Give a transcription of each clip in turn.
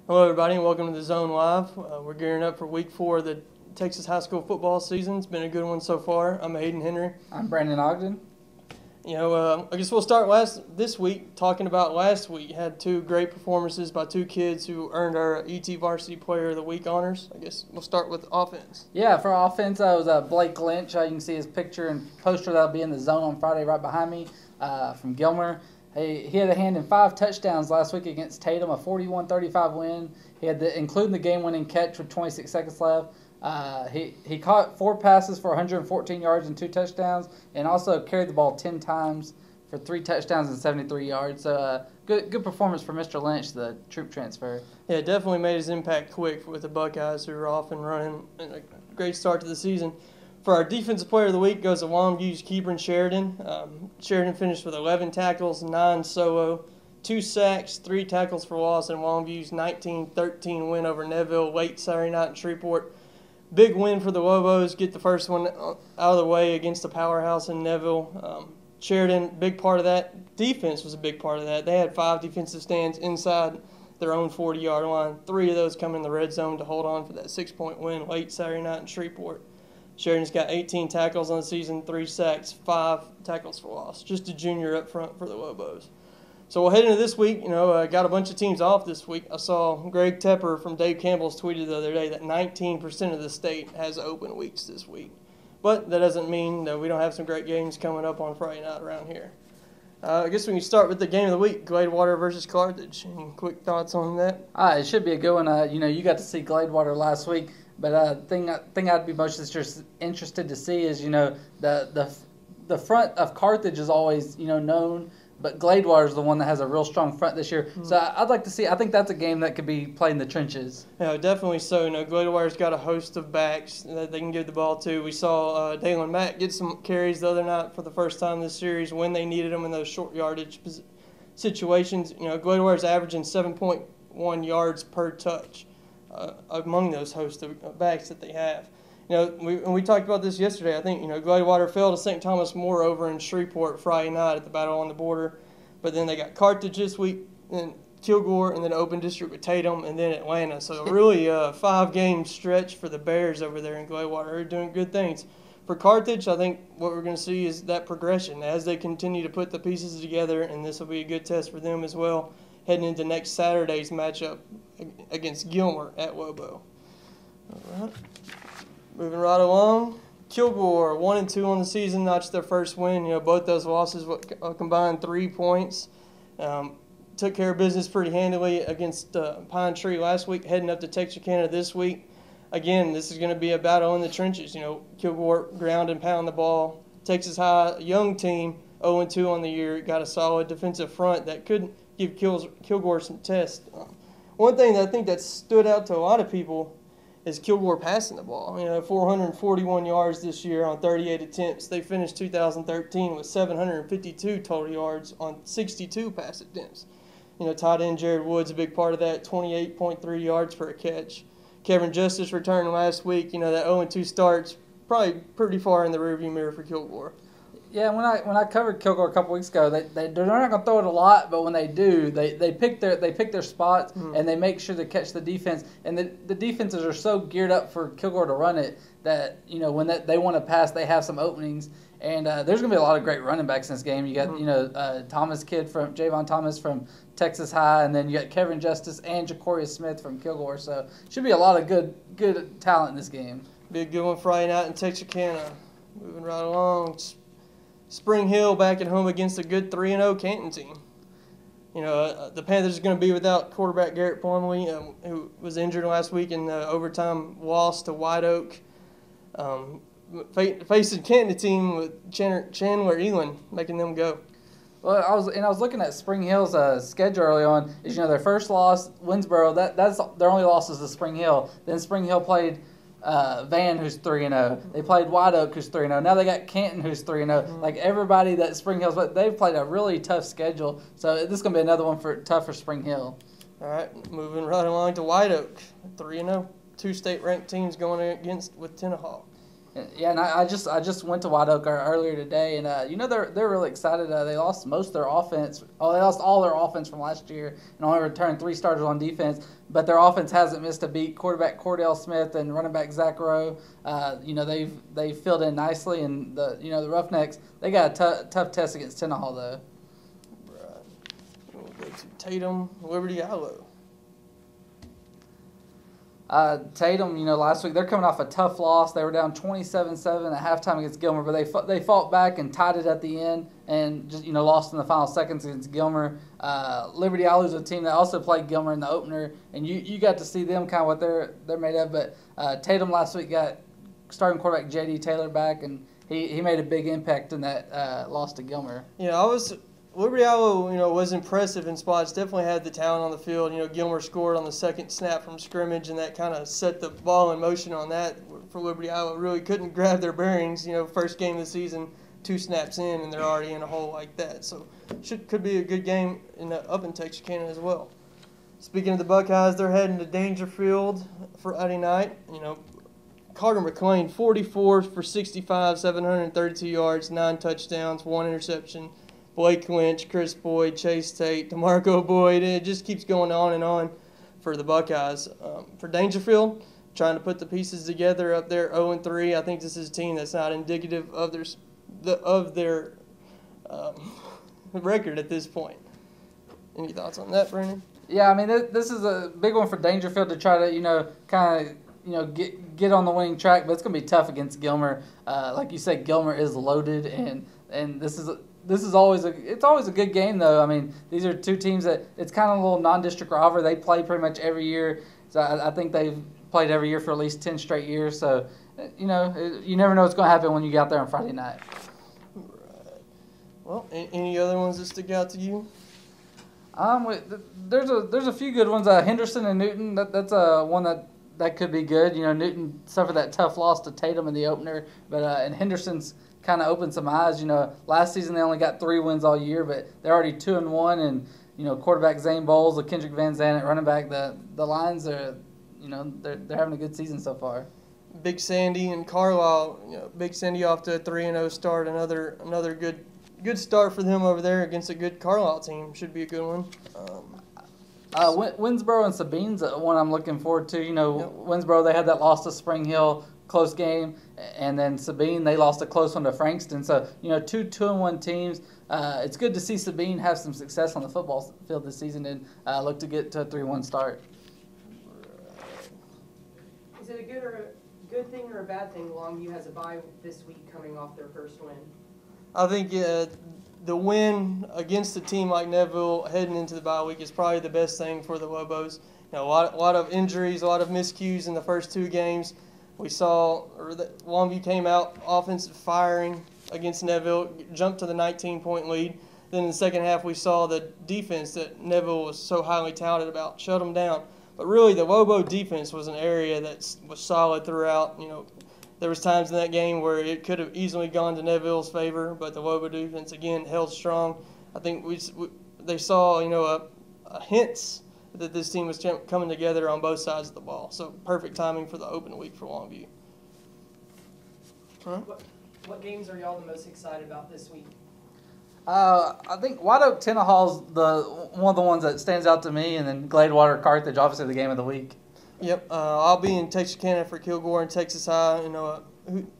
Hello, everybody, and welcome to the Zone Live. We're gearing up for Week 4 of the Texas high school football season. It's been a good one so far. I'm Hayden Henry. I'm Brandon Ogden. I guess we'll start this week talking about last week. Had two great performances by two kids who earned our ET Varsity Player of the Week honors. I guess we'll start with offense. Yeah, for offense, it was Blake Lynch. You can see his picture and poster that'll be in the Zone on Friday right behind me from Gilmer. He had a hand in 5 touchdowns last week against Tatum, a 41-35 win. He had including the game-winning catch with 26 seconds left. He caught 4 passes for 114 yards and 2 touchdowns, and also carried the ball 10 times for 3 touchdowns and 73 yards. So good performance for Mr. Lynch, the troop transfer. Yeah, definitely made his impact quick with the Buckeyes, who are off and running. And a great start to the season. For our Defensive Player of the Week goes to Longview's Keebron Sheridan. Sheridan finished with 11 tackles, 9 solo, 2 sacks, 3 tackles for loss, and Longview's 19-13 win over Neville late Saturday night in Shreveport. Big win for the Lobos, get the first one out of the way against the powerhouse in Neville. Sheridan, big part of that. Defense was a big part of that. They had 5 defensive stands inside their own 40-yard line. 3 of those come in the red zone to hold on for that 6-point win late Saturday night in Shreveport. Sheridan's got 18 tackles on the season, 3 sacks, 5 tackles for loss. Just a junior up front for the Lobos. So we'll head into this week. Got a bunch of teams off this week. I saw Greg Tepper from Dave Campbell's tweeted the other day that 19% of the state has open weeks this week. But that doesn't mean that we don't have some great games coming up on Friday night around here. I guess we can start with the game of the week, Gladewater versus Carthage. Any quick thoughts on that? It should be a good one. You got to see Gladewater last week. But thing I'd be most interested to see is, the front of Carthage is always, known, but Gladewater is the one that has a real strong front this year. Mm-hmm. So I'd like to see. I think that's a game that could be played in the trenches. Yeah, definitely so. Gladewater's got a host of backs that they can give the ball to. We saw Dalen Mack get some carries the other night for the first time this series when they needed them in those short yardage situations. Gladewater's averaging 7.1 yards per touch. Among those host of backs that they have. We talked about this yesterday. I think, Gladewater fell to St. Thomas more over in Shreveport Friday night at the Battle on the Border. But then they got Carthage this week, then Kilgore, and then Open District with Tatum, and then Atlanta. So really a 5-game stretch for the Bears over there in Gladewater. They're doing good things. For Carthage, I think what we're going to see is that progression as they continue to put the pieces together, and this will be a good test for them as well, heading into next Saturday's matchup against Gilmer at Lobo. All right. Moving right along, Kilgore 1-2 on the season, notched their first win. Both those losses combined 3 points. Took care of business pretty handily against Pine Tree last week, heading up to Texarkana this week. Again, this is going to be a battle in the trenches. Kilgore ground and pound the ball. Texas High, young team, 0-2 on the year, got a solid defensive front that could give Kilgore some tests. One thing that I think that stood out to a lot of people is Kilgore passing the ball. 441 yards this year on 38 attempts. They finished 2013 with 752 total yards on 62 pass attempts. Tight end Jared Wood's a big part of that, 28.3 yards per catch. Kevin Justice returned last week. That 0-2 start's probably pretty far in the rearview mirror for Kilgore. Yeah, when I covered Kilgore a couple weeks ago, they're not going to throw it a lot, but when they do, they pick their spots, and they make sure to catch the defense. And the defenses are so geared up for Kilgore to run it that when they want to pass, they have some openings. And there's going to be a lot of great running backs in this game. You got Thomas Kidd from Javon Thomas from Texas High, and then you got Kevin Justice and Ja'Coria Smith from Kilgore. So should be a lot of good talent in this game. Be a good one Friday night in Texarkana. Moving right along. Spring Hill back at home against a good 3-0 Canton team. The Panthers are going to be without quarterback Garrett Plumley, who was injured last week in the overtime loss to White Oak. Facing Canton team with Chandler Elan making them go. Well, I was looking at Spring Hill's schedule early on. Their first loss, Winsboro. That's their only losses to Spring Hill. Then Spring Hill played Van, who's 3-0. They played White Oak, who's 3-0. Now they got Canton, who's 3-0. Like everybody that Spring Hill's, but they've played a really tough schedule. So this is going to be another one tough for Spring Hill. All right, moving right along to White Oak, 3-0. 2 state-ranked teams going against with Tenahawk. Yeah, and I just went to White Oak earlier today, and you know they're really excited. They lost most of their offense. Oh, they lost all their offense from last year, and only returned 3 starters on defense. But their offense hasn't missed a beat. Quarterback Cordell Smith and running back Zach Rowe. You know they've filled in nicely, and the Roughnecks, they got a tough test against Tenaha though. Right. We'll go to Tatum, Liberty Iowa. Tatum, last week they're coming off a tough loss. They were down 27-7 at halftime against Gilmer, but they fought back and tied it at the end, and just lost in the final seconds against Gilmer. Liberty Iowa is a team that also played Gilmer in the opener, and you got to see them kind of what they're made of. But Tatum last week got starting quarterback J.D. Taylor back, and he made a big impact in that loss to Gilmer. Liberty Iowa, was impressive in spots. Definitely had the talent on the field. Gilmer scored on the second snap from scrimmage, and that kind of set the ball in motion on that for Liberty Iowa. Really couldn't grab their bearings. First game of the season, 2 snaps in, and they're already in a hole like that. So could be a good game up in Texarkana as well. Speaking of the Buckeyes, they're heading to Dangerfield for Friday night. Carter McLean, 44 for 65, 732 yards, 9 touchdowns, 1 interception. Blake Lynch, Chris Boyd, Chase Tate, DeMarco Boyd. It just keeps going on and on for the Buckeyes. For Dangerfield, trying to put the pieces together up there, 0-3. I think this is a team that's not indicative of their record at this point. Any thoughts on that, Brandon? Yeah, I mean this is a big one for Dangerfield to try to get on the winning track, but it's gonna be tough against Gilmer. Like you said, Gilmer is loaded, and this is always a good game though. I mean, these are 2 teams that it's kind of a little non-district rivalry. They play pretty much every year, so I think they've played every year for at least 10 straight years. So you never know what's going to happen when you get out there on Friday night. Right. Well, any other ones that stick out to you? There's a few good ones. Henderson and Newton. That's one that could be good. Newton suffered that tough loss to Tatum in the opener, but and Henderson's kind of opened some eyes. Last season they only got 3 wins all year, but they're already 2-1, and quarterback Zane Bowles, Kendrick Van Zandt, running back the Lions are, they're having a good season so far. Big Sandy and Carlisle, Big Sandy off to a 3-0 start. Another good start for them over there against a good Carlisle team. Should be a good one. Winsboro and Sabine's one I'm looking forward to. Winsboro, they had that loss to Spring Hill, close game, and then Sabine, they lost a close one to Frankston. So, 2 2-1 teams. It's good to see Sabine have some success on the football field this season and look to get to a 3-1 start. Is it a good thing or a bad thing Longview has a bye this week coming off their first win? I think the win against a team like Neville heading into the bye week is probably the best thing for the Lobos. A lot of injuries, a lot of miscues in the first 2 games. We saw Longview came out offensive firing against Neville, jumped to the 19-point lead. Then in the second half, we saw the defense that Neville was so highly touted about shut them down. But really, the Lobo defense was an area that was solid throughout. There was times in that game where it could have easily gone to Neville's favor, but the Lobo defense again held strong. I think they saw a hints that this team was coming together on both sides of the ball. So perfect timing for the open week for Longview. Huh? What games are y'all the most excited about this week? I think White Oak Tenahaw's one of the ones that stands out to me, and then Gladewater Carthage, obviously the game of the week. Yep, I'll be in Texarkana for Kilgore and Texas High.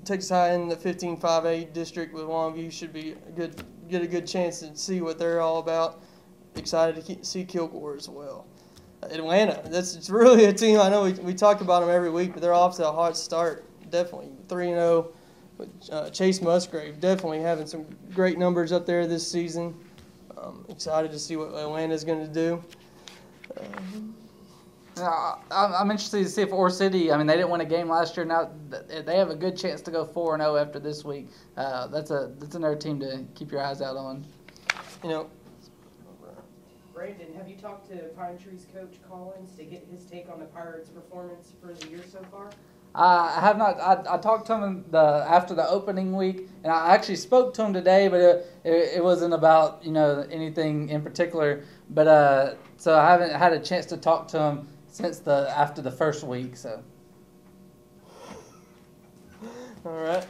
Texas High in the 15-5A district with Longview should be get a good chance to see what they're all about. Excited to see Kilgore as well. Atlanta, it's really a team. I know we talk about them every week, but they're off to a hot start. Definitely 3-0. Chase Musgrave definitely having some great numbers up there this season. Excited to see what Atlanta's going to do. I'm interested to see if Ore City, I mean, they didn't win a game last year. Now they have a good chance to go 4-0 after this week. That's another team to keep your eyes out on. Brandon, have you talked to Pine Tree's coach Collins to get his take on the Pirates' performance for the year so far? I have not. I talked to him after the opening week, and I actually spoke to him today, but it wasn't about anything in particular. But so I haven't had a chance to talk to him since after the first week. So. All right.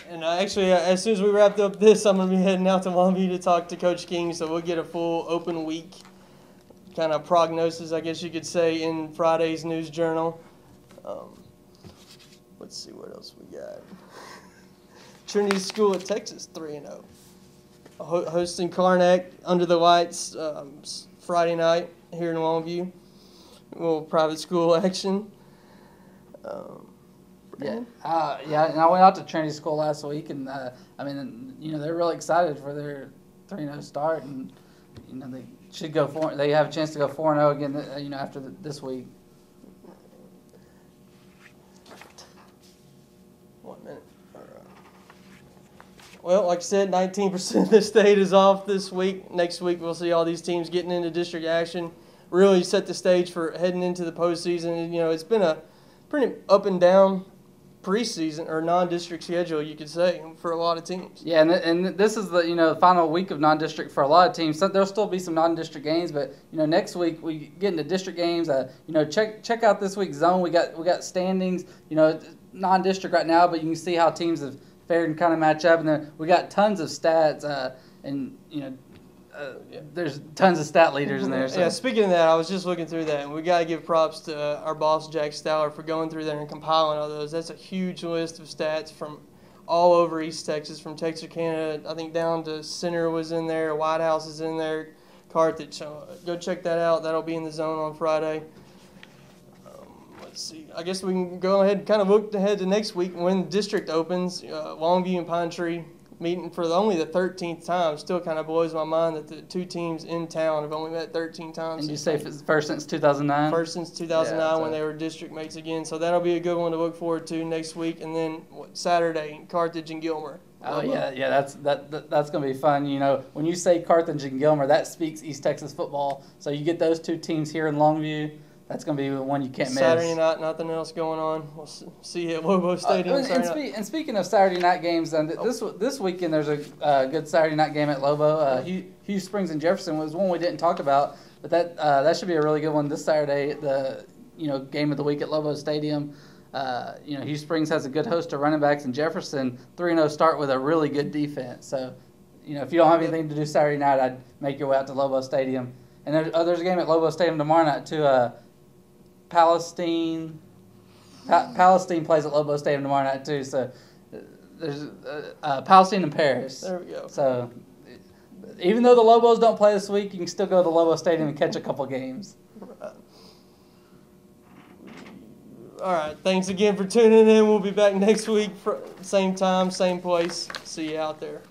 And actually, as soon as we wrapped up this, I'm going to be heading out to Longview to talk to Coach King, so we'll get a full open week kind of prognosis, I guess you could say, in Friday's News-Journal. Let's see what else we got. Trinity School of Texas, 3-0. Hosting Karnak under the lights Friday night here in Longview. A little private school action. Yeah, and I went out to Trinity School last week, and they're really excited for their 3-0 start, and they should go They have a chance to go 4-0 again, after this week. 1 minute. All right. Well, like I said, 19% of the state is off this week. Next week, we'll see all these teams getting into district action. Really set the stage for heading into the postseason. And, it's been a pretty up and down preseason or non-district schedule, you could say, for a lot of teams. Yeah, and this is the final week of non-district for a lot of teams. So there'll still be some non-district games, but next week we get into district games. Check out this week's zone. We got standings. Non-district right now, but you can see how teams have fared and kind of match up. And then we got tons of stats, there's tons of stat leaders in there. So. Yeah, speaking of that, I was just looking through that, and we got to give props to our boss, Jack Stowler, for going through there and compiling all those. That's a huge list of stats from all over East Texas, from Texarkana, I think down to Center was in there, White House is in there, Carthage. So go check that out. That'll be in the zone on Friday. Let's see. I guess we can go ahead and kind of look ahead to next week when district opens. Longview and Pine Tree meeting for only the 13th time. Still kind of blows my mind that the two teams in town have only met 13 times. And you say it's first since 2009? First since 2009 when they were district mates again. So that'll be a good one to look forward to next week. And then Saturday, Carthage and Gilmer. Oh yeah, that's gonna be fun. When you say Carthage and Gilmer, that speaks East Texas football. So you get those two teams here in Longview. That's going to be the one you can't miss. Saturday night, nothing else going on. We'll see you at Lobo Stadium. And speaking of Saturday night games, this weekend there's a good Saturday night game at Lobo. Hughes Springs and Jefferson was one we didn't talk about, but that should be a really good one this Saturday. The game of the week at Lobo Stadium. Hughes Springs has a good host of running backs, and Jefferson 3-0 start with a really good defense. So, if you don't have anything to do Saturday night, I'd make your way out to Lobo Stadium. And there's a game at Lobo Stadium tomorrow night too. Palestine plays at Lobo Stadium tomorrow night too. So there's Palestine and Paris. There we go. So even though the Lobos don't play this week, you can still go to the Lobo Stadium and catch a couple games. All right. Thanks again for tuning in. We'll be back next week, same time, same place. See you out there.